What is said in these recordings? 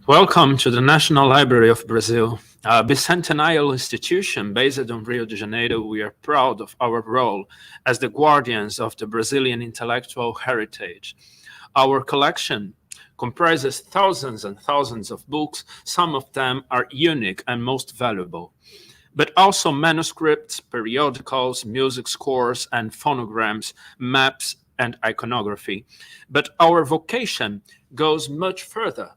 Welcome to the National Library of Brazil. A bicentennial institution based on Rio de Janeiro, we are proud of our role as the guardians of the Brazilian intellectual heritage. Our collection comprises thousands and thousands of books. Some of them are unique and most valuable, but also manuscripts, periodicals, music scores, and phonograms, maps, and iconography. But our vocation goes much further.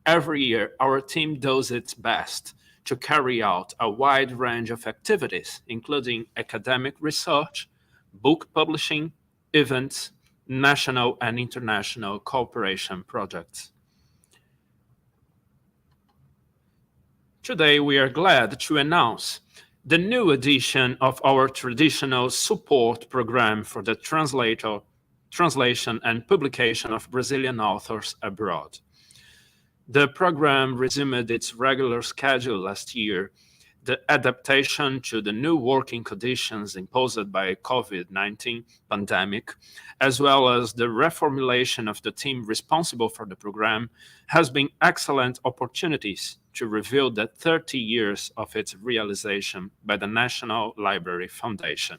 Every year, our team does its best to carry out a wide range of activities, including academic research, book publishing, events, national and international cooperation projects. Today, we are glad to announce the new edition of our traditional support program for the translation and publication of Brazilian authors abroad. The program resumed its regular schedule last year. The adaptation to the new working conditions imposed by COVID-19 pandemic, as well as the reformulation of the team responsible for the program, has been excellent opportunities to reveal the 30 years of its realization by the National Library Foundation,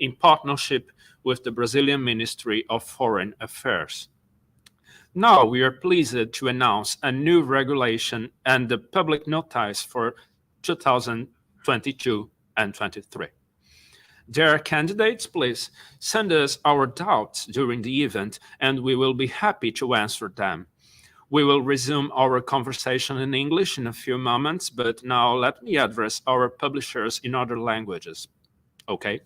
in partnership with the Brazilian Ministry of Foreign Affairs. Now we are pleased to announce a new regulation and the public notice for 2022 and 23. Dear candidates, please send us our doubts during the event and we will be happy to answer them. We will resume our conversation in English in a few moments, but now let me address our publishers in other languages. Okay?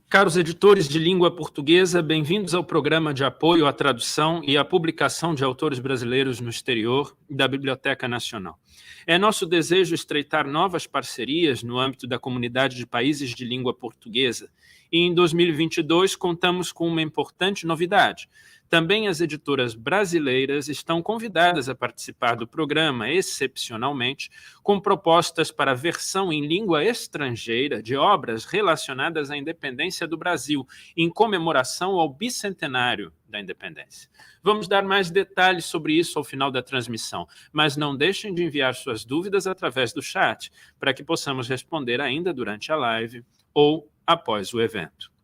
Caros editores de língua portuguesa, bem-vindos ao Programa de Apoio à Tradução e à Publicação de Autores Brasileiros no Exterior da Biblioteca Nacional. É nosso desejo estreitar novas parcerias no âmbito da comunidade de países de língua portuguesa e em 2022 contamos com uma importante novidade. Também as editoras brasileiras estão convidadas a participar do programa, excepcionalmente, com propostas para a versão em língua estrangeira de obras relacionadas à independência do Brasil, em comemoração ao bicentenário da independência. Vamos dar mais detalhes sobre isso ao final da transmissão, mas não deixem de enviar suas dúvidas através do chat, para que possamos responder ainda durante a live ou após o evento.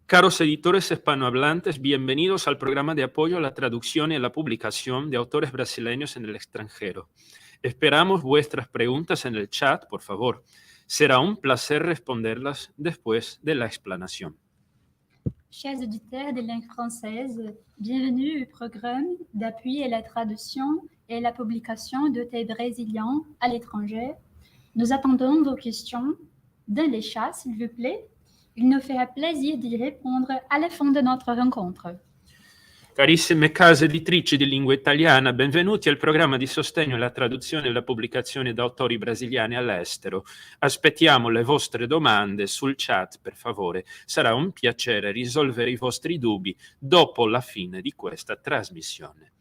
Caros editores hispanohablantes, bienvenidos al Programa de Apoyo a la Traducción y a la Publicación de Autores Brasileños en el extranjero. Esperamos vuestras preguntas en el chat, por favor. Será un placer responderlas después de la explanación. Chers auditeurs de langue française, bienvenue au Programme d'appui à la traduction et la publication d'auteurs brésiliens à l'étranger. Nous attendons vos questions dans les chats, s'il vous plaît. Il nous fera plaisir d'y répondre à la fin de notre rencontre. Carissime case editrici di lingua italiana, benvenuti al programma di sostegno alla traduzione e alla pubblicazione da autori brasiliani all'estero. Aspettiamo le vostre domande sul chat, per favore. Sarà un piacere risolvere i vostri dubbi dopo la fine di questa trasmissione.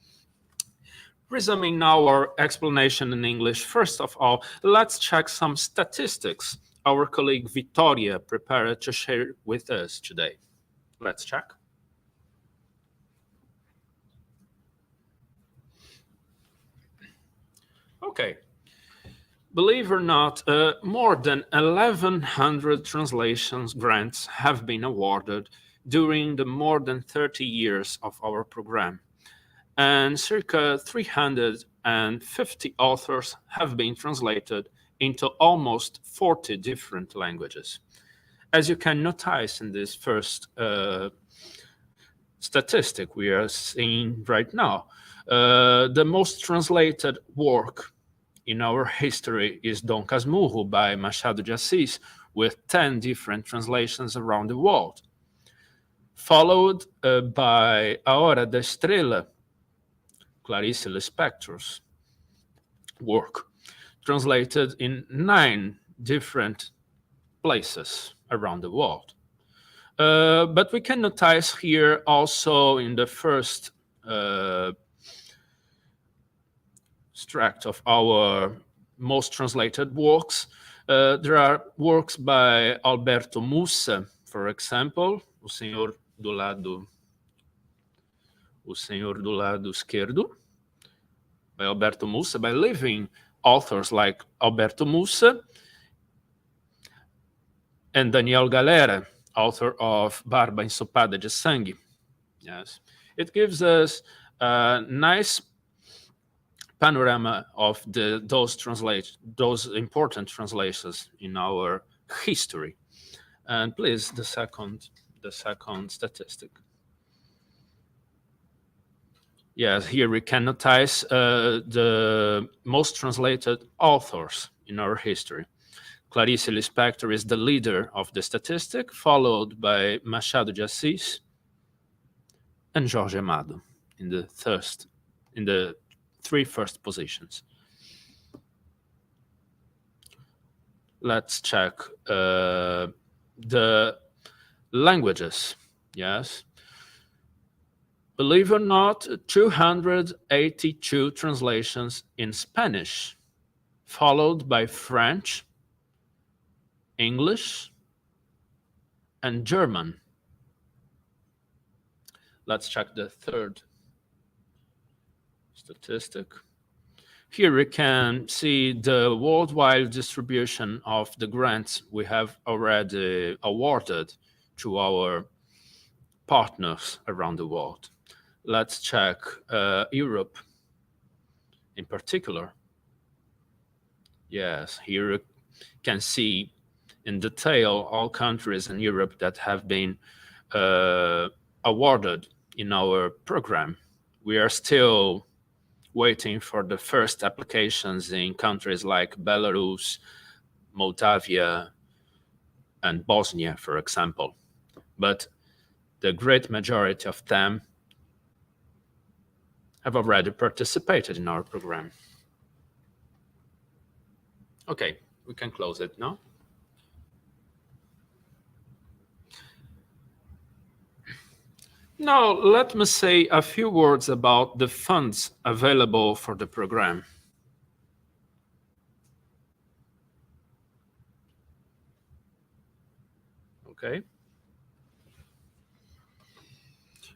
Resuming now our explanation in English, first of all, let's check some statistics our colleague Victoria prepared to share with us today. Let's check. Okay. Believe it or not, more than 1,100 translations grants have been awarded during the more than 30 years of our program. And circa 350 authors have been translated into almost 40 different languages. As you can notice in this first statistic we are seeing right now, the most translated work in our history is Dom Casmurro by Machado de Assis, with 10 different translations around the world, followed by A Hora da Estrela, Clarice Lispector's work, translated in 9 different places around the world. But we can notice here also in the first extract of our most translated works, there are works by Alberto Mussa, for example, O Senhor do Lado o senhor do lado esquerdo, by Alberto Mussa, by living authors like Alberto Mussa and Daniel Galera, author of Barba Ensopada de Sangue. Yes, it gives us a nice panorama of those important translations in our history. And please, the second statistic. Yes, here we can notice the most translated authors in our history. Clarice Lispector is the leader of the statistic, followed by Machado de Assis and Jorge Amado in the three first positions. Let's check the languages. Yes. Believe it or not, 282 translations in Spanish, followed by French, English, and German. Let's check the third statistic. Here we can see the worldwide distribution of the grants we have already awarded to our partners around the world. Let's check Europe in particular. Yes, here you can see in detail all countries in Europe that have been awarded in our program. We are still waiting for the first applications in countries like Belarus, Moldavia, and Bosnia, for example. But the great majority of them have already participated in our program. Okay, we can close it now. Now, let me say a few words about the funds available for the program. Okay.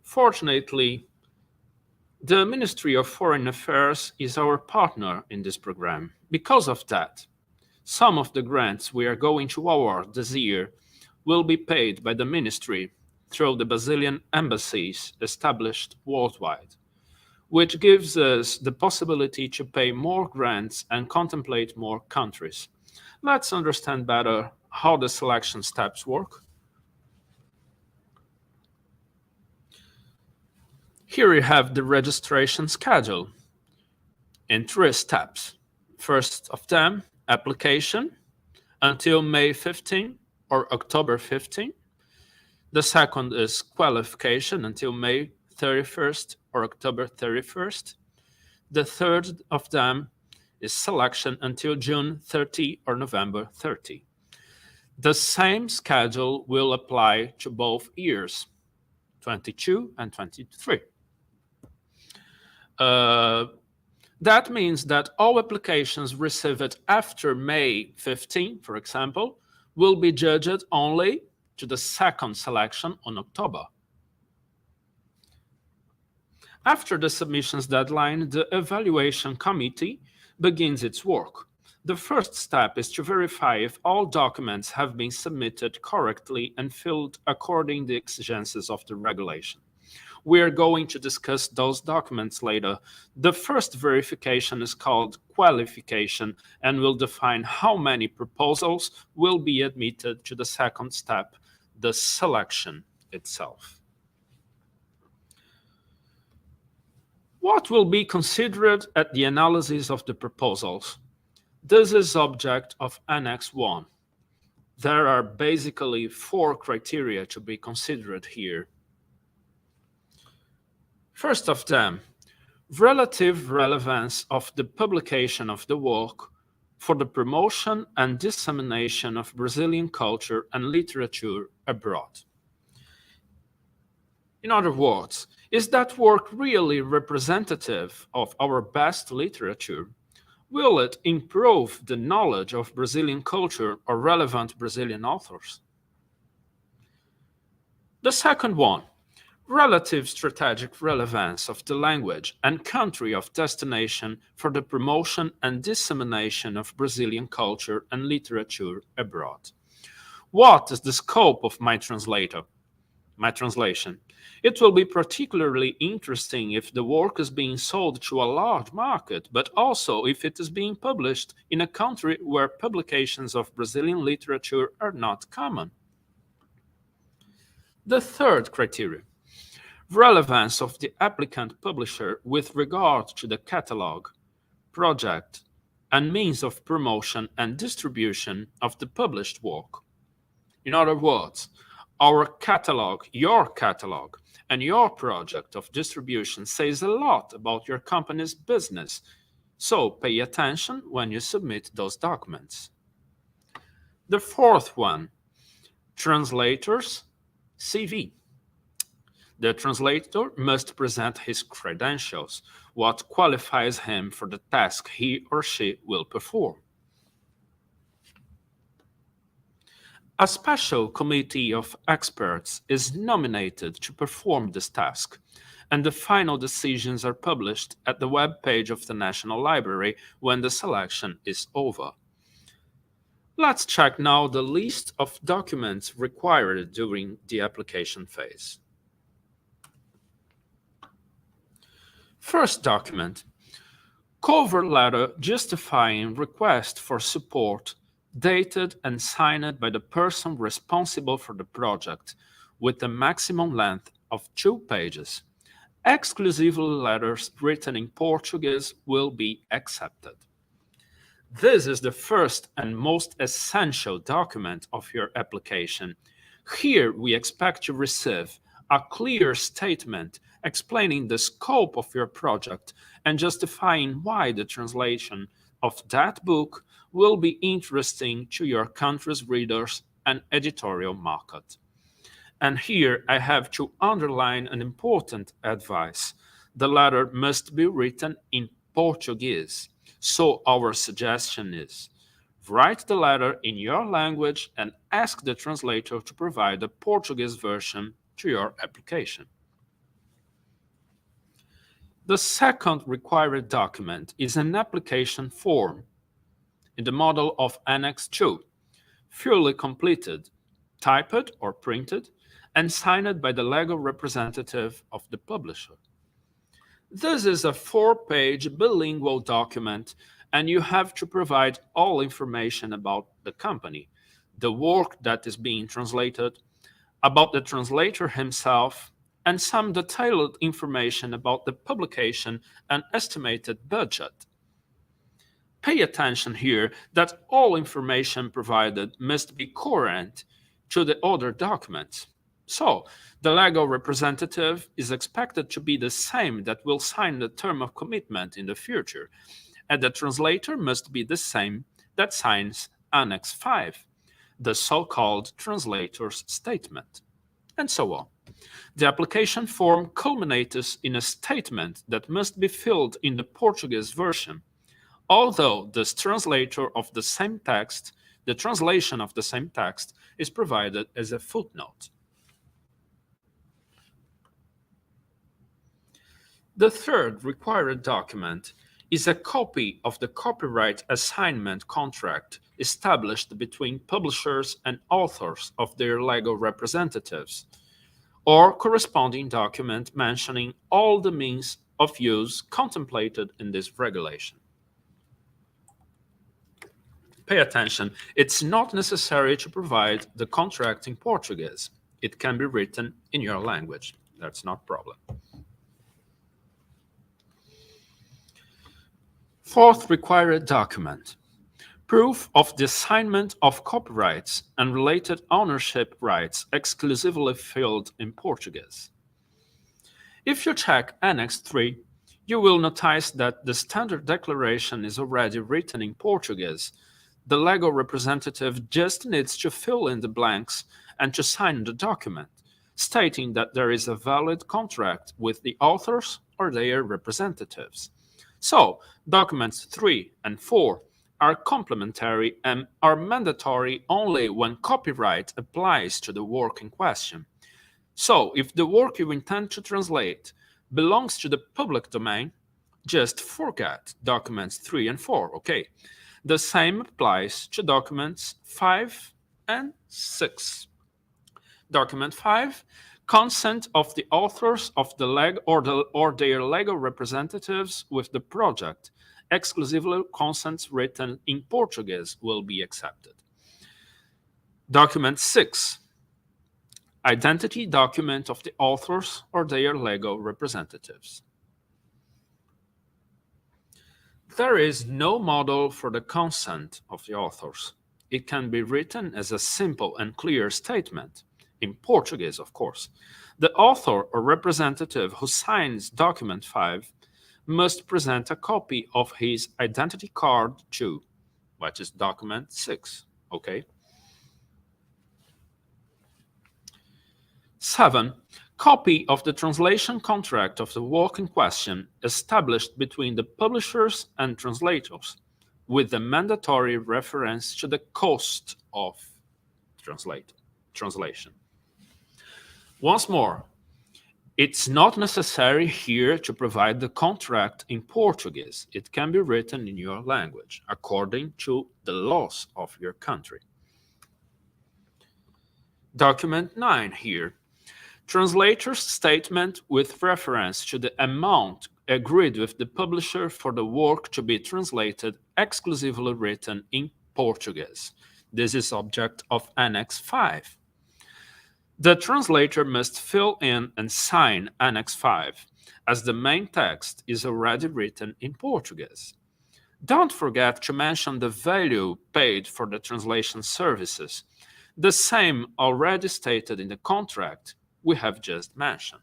Fortunately, the Ministry of Foreign Affairs is our partner in this program. Because of that, some of the grants we are going to award this year will be paid by the ministry through the Brazilian embassies established worldwide, which gives us the possibility to pay more grants and contemplate more countries. Let's understand better how the selection steps work. Here you have the registration schedule in 3 steps. First of them, application until May 15 or October 15. The second is qualification until May 31st or October 31st. The third of them is selection until June 30 or November 30. The same schedule will apply to both years, 22 and 23. That means that all applications received after May 15, for example, will be judged only to the second selection on October. After the submissions deadline, the evaluation committee begins its work. The first step is to verify if all documents have been submitted correctly and filled according to the exigencies of the regulation. We are going to discuss those documents later. The first verification is called qualification and will define how many proposals will be admitted to the second step, the selection itself. What will be considered at the analysis of the proposals? This is object of Annex 1. There are basically 4 criteria to be considered here. First of them, relative relevance of the publication of the work for the promotion and dissemination of Brazilian culture and literature abroad. In other words, is that work really representative of our best literature? Will it improve the knowledge of Brazilian culture or relevant Brazilian authors? The second one, Relative strategic relevance of the language and country of destination for the promotion and dissemination of Brazilian culture and literature abroad. What is the scope of my translation? It will be particularly interesting if the work is being sold to a large market, but also if it is being published in a country where publications of Brazilian literature are not common. The third criterion, relevance of the applicant publisher with regard to the catalog, project, and means of promotion and distribution of the published work. In other words, our catalog, your catalog, and your project of distribution says a lot about your company's business, so pay attention when you submit those documents. The fourth one, translator's CV. The translator must present his credentials, what qualifies him for the task he or she will perform. A special committee of experts is nominated to perform this task, and the final decisions are published at the web page of the National Library when the selection is over. Let's check now the list of documents required during the application phase. First document, cover letter justifying request for support, dated and signed by the person responsible for the project, with a maximum length of 2 pages. Exclusive letters written in Portuguese will be accepted. This is the first and most essential document of your application. Here we expect to receive a clear statement explaining the scope of your project and justifying why the translation of that book will be interesting to your country's readers and editorial market. And here I have to underline an important advice. The letter must be written in Portuguese. So our suggestion is, write the letter in your language and ask the translator to provide a Portuguese version to your application. The second required document is an application form in the model of Annex 2, fully completed, typed or printed, and signed by the legal representative of the publisher. This is a 4-page bilingual document, and you have to provide all information about the company, the work that is being translated, about the translator himself, and some detailed information about the publication and estimated budget. Pay attention here that all information provided must be coherent to the other documents. So, the legal representative is expected to be the same that will sign the term of commitment in the future, and the translator must be the same that signs Annex 5, the so-called translator's statement, and so on. The application form culminates in a statement that must be filled in the Portuguese version, although the translation of the same text is provided as a footnote. The third required document is a copy of the copyright assignment contract established between publishers and authors of their legal representatives, or corresponding document mentioning all the means of use contemplated in this regulation. Pay attention, it's not necessary to provide the contract in Portuguese. It can be written in your language. That's not a problem. Fourth required document, proof of the assignment of copyrights and related ownership rights exclusively filled in Portuguese. If you check Annex 3, you will notice that the standard declaration is already written in Portuguese. The legal representative just needs to fill in the blanks and to sign the document, stating that there is a valid contract with the authors or their representatives. So, documents 3 and 4 are complementary and are mandatory only when copyright applies to the work in question. So, if the work you intend to translate belongs to the public domain, just forget documents 3 and 4, okay? The same applies to documents 5 and 6. Document 5, consent of the authors of the or their legal representatives with the project. Exclusively consents written in Portuguese will be accepted. Document 6, identity document of the authors or their legal representatives. There is no model for the consent of the authors. It can be written as a simple and clear statement, in Portuguese, of course. The author or representative who signs document 5 must present a copy of his identity card too, which is document 6, okay? 7. Copy of the translation contract of the work in question established between the publishers and translators, with the mandatory reference to the cost of translation. Once more, it's not necessary here to provide the contract in Portuguese. It can be written in your language, according to the laws of your country. Document 9 here. Translator's statement with reference to the amount agreed with the publisher for the work to be translated exclusively written in Portuguese. This is object of Annex 5. The translator must fill in and sign Annex 5, as the main text is already written in Portuguese. Don't forget to mention the value paid for the translation services, the same already stated in the contract we have just mentioned.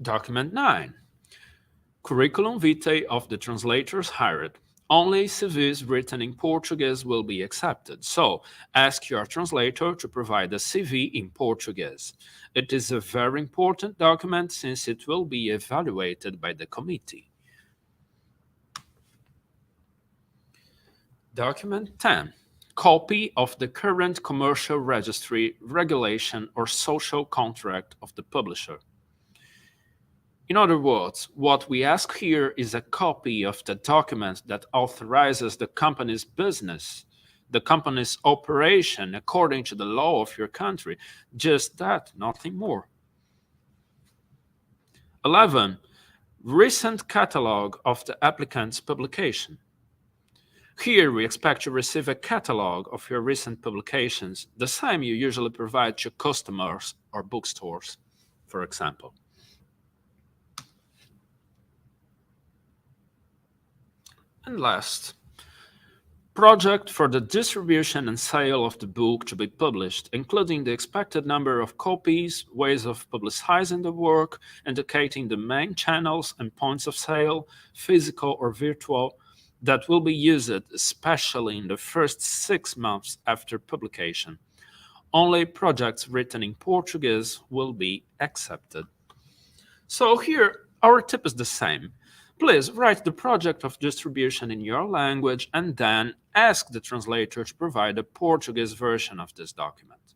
Document 9. Curriculum vitae of the translators hired. Only CVs written in Portuguese will be accepted, so ask your translator to provide a CV in Portuguese. It is a very important document since it will be evaluated by the committee. Document 10. Copy of the current commercial registry, regulation, or social contract of the publisher. In other words, what we ask here is a copy of the document that authorizes the company's business, the company's operation according to the law of your country. Just that, nothing more. 11. Recent catalog of the applicant's publication. Here we expect to receive a catalog of your recent publications, the same you usually provide to customers or bookstores, for example. And last, project for the distribution and sale of the book to be published, including the expected number of copies, ways of publicizing the work, indicating the main channels and points of sale, physical or virtual, that will be used especially in the first 6 months after publication. Only projects written in Portuguese will be accepted. So here, our tip is the same. Please write the project of distribution in your language and then ask the translator to provide a Portuguese version of this document.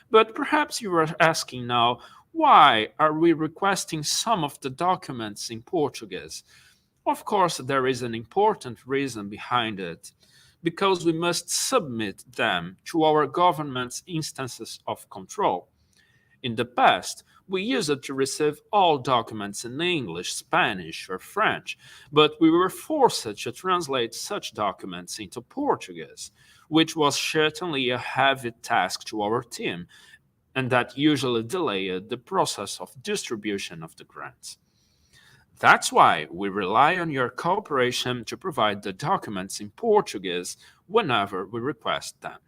But perhaps you are asking now, why are we requesting some of the documents in Portuguese? Of course, there is an important reason behind it, because we must submit them to our government's instances of control. In the past, we used to receive all documents in English, Spanish, or French, but we were forced to translate such documents into Portuguese, which was certainly a heavy task to our team, and that usually delayed the process of distribution of the grants. That's why we rely on your cooperation to provide the documents in Portuguese whenever we request them.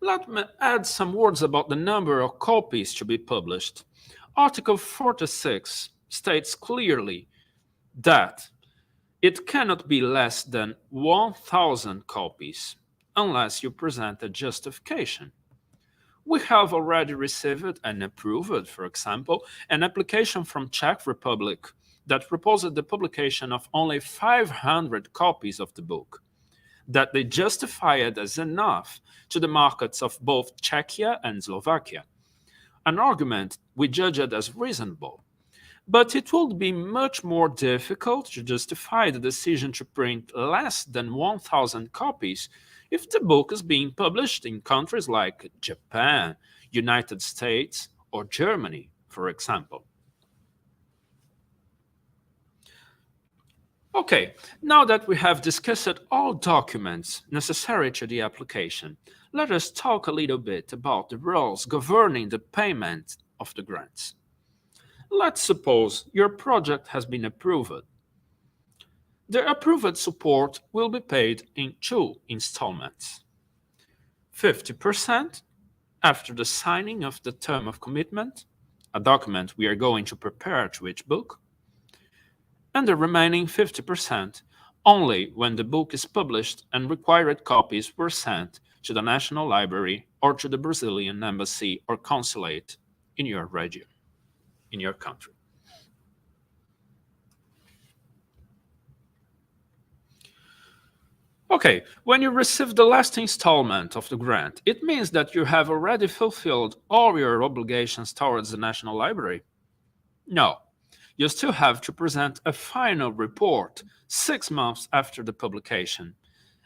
Let me add some words about the number of copies to be published. Article 46 states clearly that it cannot be less than 1,000 copies unless you present a justification. We have already received and approved, for example, an application from Czech Republic that proposed the publication of only 500 copies of the book. that they justify it as enough to the markets of both Czechia and Slovakia, an argument we judge it as reasonable. But it would be much more difficult to justify the decision to print less than 1,000 copies if the book is being published in countries like Japan, United States, or Germany, for example. Okay, now that we have discussed all documents necessary to the application, let us talk a little bit about the rules governing the payment of the grants. Let's suppose your project has been approved. The approved support will be paid in 2 installments. 50% after the signing of the term of commitment, a document we are going to prepare to each book, and the remaining 50% only when the book is published and required copies were sent to the National Library or to the Brazilian Embassy or Consulate in your region, in your country. Okay, when you receive the last installment of the grant, it means that you have already fulfilled all your obligations towards the National Library? No, you still have to present a final report 6 months after the publication.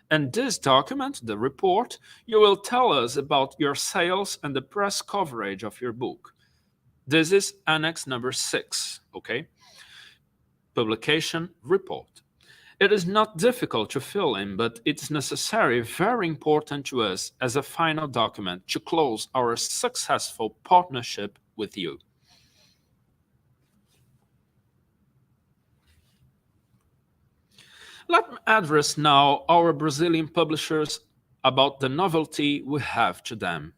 And this document, the report, you will tell us about your sales and the press coverage of your book. This is Annex number 6, okay? Publication report. It is not difficult to fill in, but it's necessary, very important to us as a final document to close our successful partnership with you. Let me address now our Brazilian publishers about the novelty we have to them.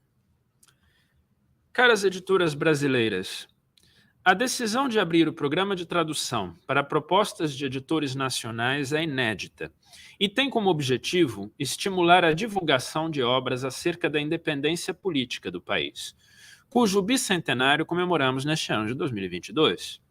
Caras editoras brasileiras, a decisão de abrir o programa de tradução para propostas de editores nacionais é inédita e tem como objetivo estimular a divulgação de obras acerca da independência política do país, cujo bicentenário comemoramos neste ano de 2022.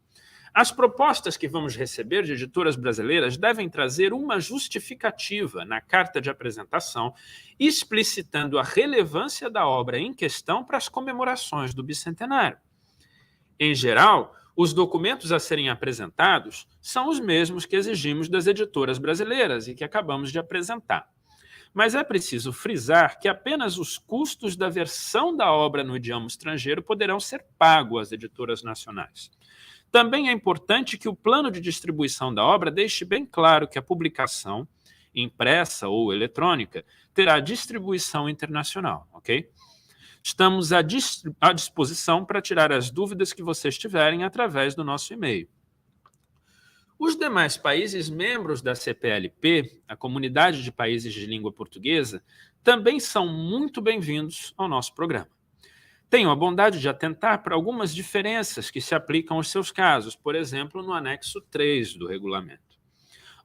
As propostas que vamos receber de editoras brasileiras devem trazer uma justificativa na carta de apresentação, explicitando a relevância da obra em questão para as comemorações do bicentenário. Em geral, os documentos a serem apresentados são os mesmos que exigimos das editoras brasileiras e que acabamos de apresentar. Mas é preciso frisar que apenas os custos da versão da obra no idioma estrangeiro poderão ser pagos às editoras nacionais. Também é importante que o plano de distribuição da obra deixe bem claro que a publicação, impressa ou eletrônica, terá distribuição internacional, ok? Estamos à disposição para tirar as dúvidas que vocês tiverem através do nosso e-mail. Os demais países membros da CPLP, a Comunidade de Países de Língua Portuguesa, também são muito bem-vindos ao nosso programa. Tenho a bondade de atentar para algumas diferenças que se aplicam aos seus casos, por exemplo, no anexo 3 do regulamento.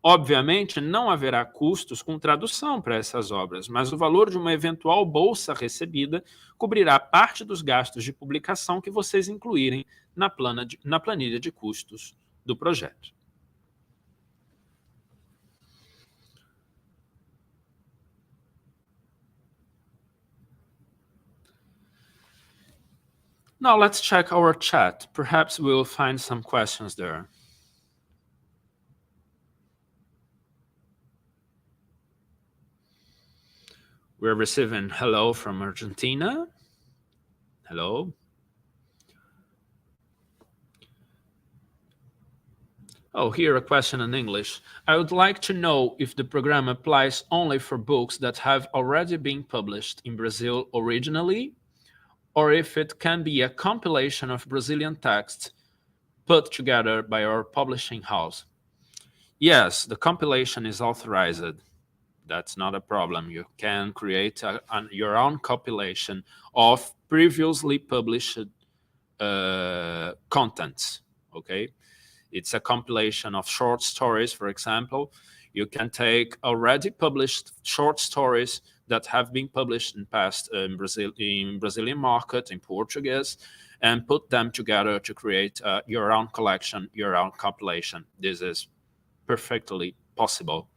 Obviamente, não haverá custos com tradução para essas obras, mas o valor de uma eventual bolsa recebida cobrirá parte dos gastos de publicação que vocês incluírem na planilha de custos do projeto. Now let's check our chat. Perhaps we'll find some questions there. We're receiving hello from Argentina. Hello. Oh, here a question in English. I would like to know if the program applies only for books that have already been published in Brazil originally, or if it can be a compilation of Brazilian texts put together by our publishing house. Yes, the compilation is authorized. That's not a problem. You can create your own compilation of previously published contents, okay? It's a compilation of short stories, for example. You can take already published short stories that have been published in past in Brazilian market, in Portuguese, and put them together to create your own collection, your own compilation. This is perfectly possible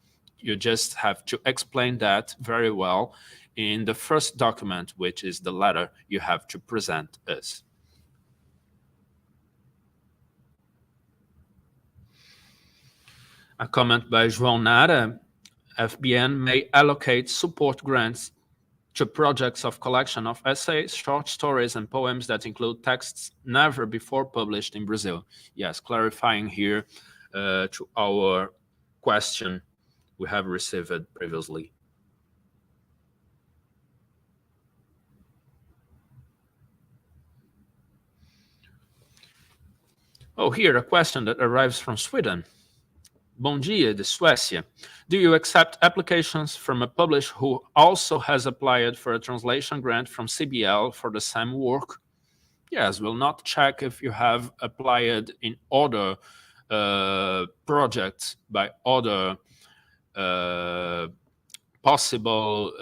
you just have to explain that very well in the first document, which is the letter you have to present us. A comment by João Nara: FBN may allocate support grants to projects of collection of essays, short stories, and poems that include texts never before published in Brazil. Yes, clarifying here to our question we have received previously. Oh, here a question that arrives from Sweden. Bom dia, de Suécia. Do you accept applications from a publisher who also has applied for a translation grant from CBL for the same work? Yes, we'll not check if you have applied in other projects by other possible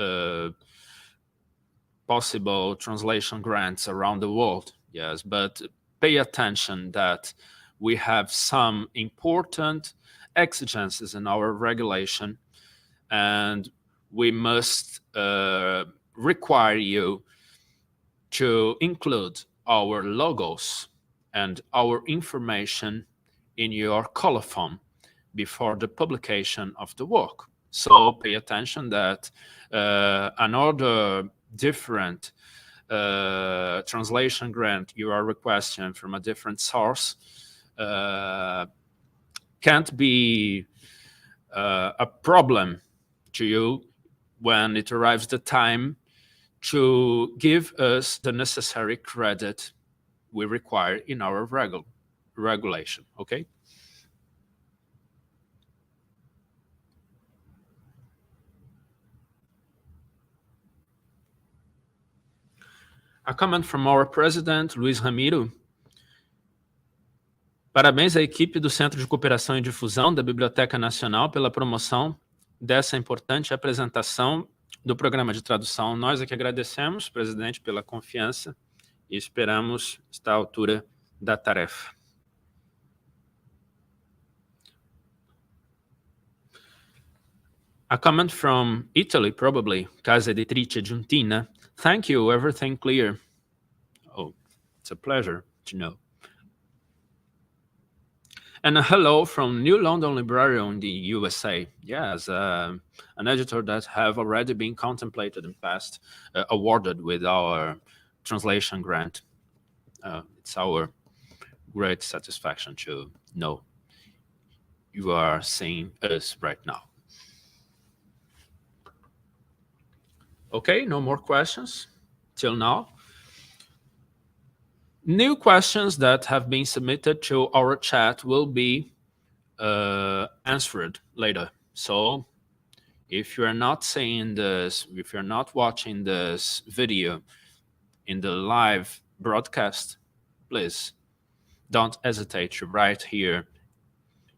translation grants around the world. Yes, but pay attention that we have some important exigencies in our regulation, and we must require you to include our logos and our information in your colophon before the publication of the work. So pay attention that another different translation grant you are requesting from a different source can't be a problem to you when it arrives the time to give us the necessary credit we require in our regulation, okay? A comment from our president, Luiz Ramiro. Parabéns à equipe do Centro de Cooperação e Difusão da Biblioteca Nacional pela promoção dessa importante apresentação do Programa de Tradução. Nós é que agradecemos, presidente, pela confiança e esperamos estar à altura da tarefa. A comment from Italy, probably, Casa Editrice Giuntina. Thank you, everything clear. Oh, it's a pleasure to know. And a hello from New London Library in the USA. Yes, an editor that have already been contemplated and past, awarded with our translation grant. It's our great satisfaction to know you are seeing us right now. Okay, no more questions till now. New questions that have been submitted to our chat will be answered later. So if you're not seeing this, if you're not watching this video in the live broadcast, please don't hesitate to write here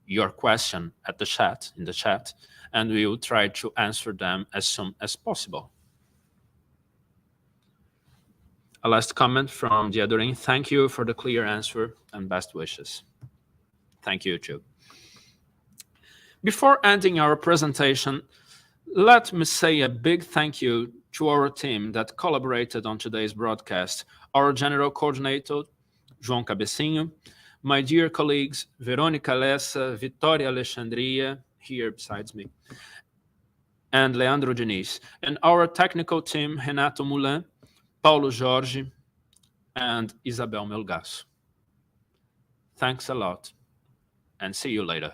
your question at the chat, in the chat, and we will try to answer them as soon as possible. A last comment from Diadorin. Thank you for the clear answer and best wishes. Thank you, too. Before ending our presentation, let me say a big thank you to our team that collaborated on today's broadcast. Our General Coordinator, João Cabecinho, my dear colleagues, Verônica Lessa, Vitória Alexandria, here besides me, and Leandro Diniz, and our technical team, Renato Moulin, Paulo Jorge, and Isabel Melgaço. Thanks a lot, and see you later.